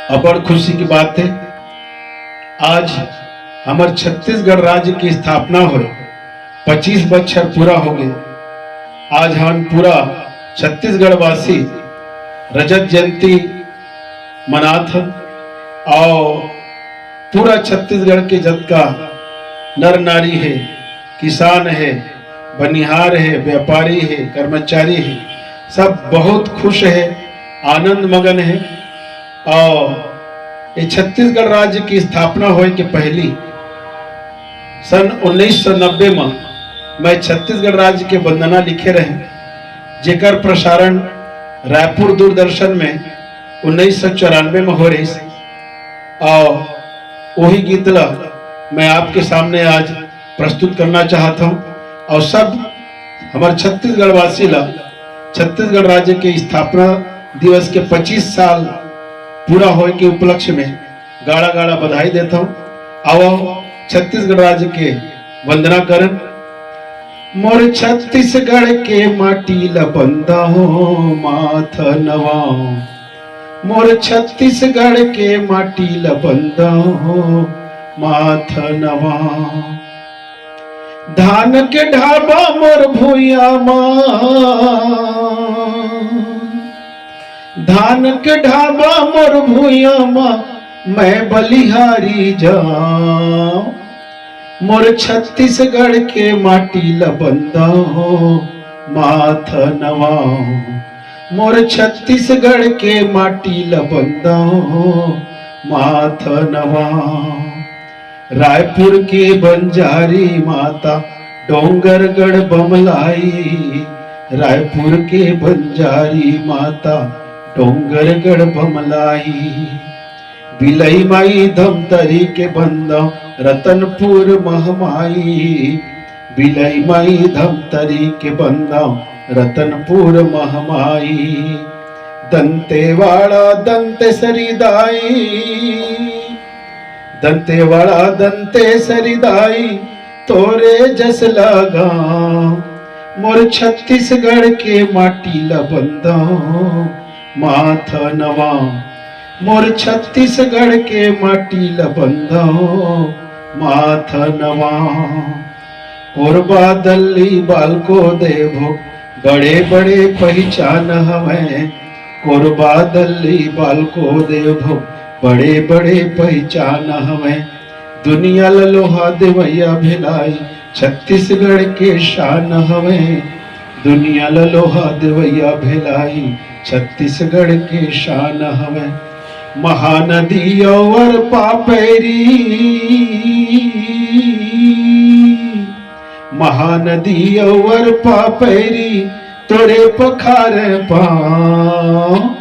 बड़ खुशी की बात है। आज हमारे छत्तीसगढ़ राज्य की स्थापना हो 25 बच्चर पूरा हो गए। आज हम पूरा छत्तीसगढ़ वासी रजत जयंती मनात और पूरा छत्तीसगढ़ के जत का नर नारी है, किसान है, बनिहार है, व्यापारी है, कर्मचारी है, सब बहुत खुश है, आनंद मगन है। और ये छत्तीसगढ़ राज्य की स्थापना होने के पहली सन 1990 में मैं छत्तीसगढ़ राज्य के वंदना लिखे रहे, जेकर प्रसारण रायपुर दूरदर्शन में 1994 में हो रही। और वही गीत ला मैं आपके सामने आज प्रस्तुत करना चाहता हूँ। और सब हमारे छत्तीसगढ़ वासी ला छत्तीसगढ़ राज्य के स्थापना दिवस के 25 साल पूरा होने के उपलक्ष्य में गाड़ा गाड़ा बधाई देता हूँ। आओ छत्तीसगढ़ राज्य के वंदना करन। मोर छत्तीसगढ़ के माटी ला बंदा हो माथ नवा, मोर छत्तीसगढ़ के माटी ला बंदा हो माथ नवा। धान के ढाबा मोर भूया माँ, धान के ढाबा मोर भूया माँ, मैं बलिहारी जाऊं। मोर छत्तीसगढ़ के माटी ला बंदा हो माथ नवा, मोर छत्तीसगढ़ के माटी ला बंदा हो माथ नवा। रायपुर के बंजारी माता डोंगरगढ़ बमलाई, रायपुर के बंजारी माता डोंगरगढ़ बमलाई। बिलई माई धमतरी के बंदा रतनपुर महमाई, बिलई माई धमतरी के बंदा रतनपुर महमाई। दंतेवाड़ा दंते सरिदाई, दंतेवाड़ा दंते सरिदाई तोरे जस लगा। मोर छत्तीसगढ़ के माटी ला बंदा माथ नवा, मोर छत्तीसगढ़ के माटी ला बंदा माथ नवा। कोरबा दल्ली बालको देवो बड़े बड़े पहचान हमें, कोरबा दल्ली बालको देवो बड़े बड़े पहचान हमें। दुनिया लोहा देवैया भिलाई छत्तीसगढ़ के शान हमें, दुनिया लोहा देवैया भिलाई छत्तीसगढ़ के शान हमें। महानदी और पापेरी, महानदी और पापेरी तोरे पखार पाँव।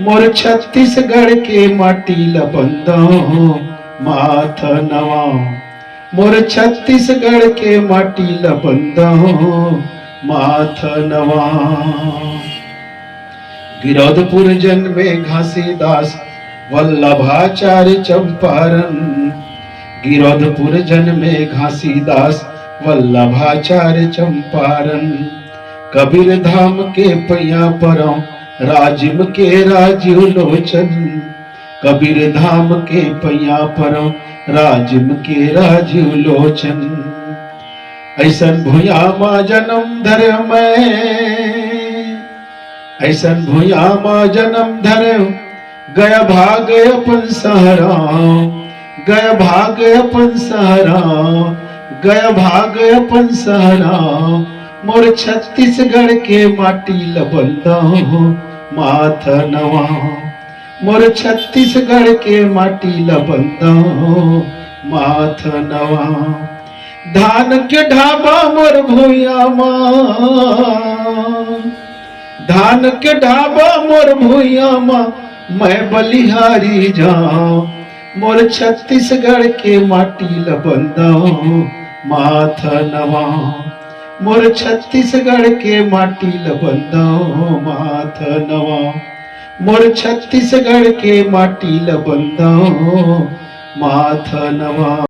मोर छत्तीसगढ़ के माटी ला बंदा माथ नवा, मोर छत्तीसगढ़ के माटी ला बंदा माथ नवा। गिरौदपुर जन्मे घासीदास वल्लभाचार्य चंपारण, गिरौदपुर जन्मे घासीदास वल्लभाचार्य चंपारण। कबीर धाम के पैया परौ राजिम के राजीव लोचन, कबीर धाम के पैया परौ राजिम के राजीव लोचन। ऐसन भूया माँ जन्म धर मैं, ऐसन भूया माँ जन्म धर गया भाग अपन सहरा, गया भाग अपन सहरा, गया भाग अपन सहरा। मोर छत्तीसगढ़ के माटी ला बंदा माथ नवा, मोर छत्तीसगढ़ के माटी ला बंदा माथ नवा। धान के ढाबा मोर भूया माँ, धान के ढाबा मोर भूया माँ, मैं बलिहारी जाऊं। मोर छत्तीसगढ़ के माटी ला बंदा माथ नवा, मोर छत्तीसगढ़ के माटी ला बंदा माथ नवा, मोर छत्तीसगढ़ के माटी ला बंदा माथ नवा।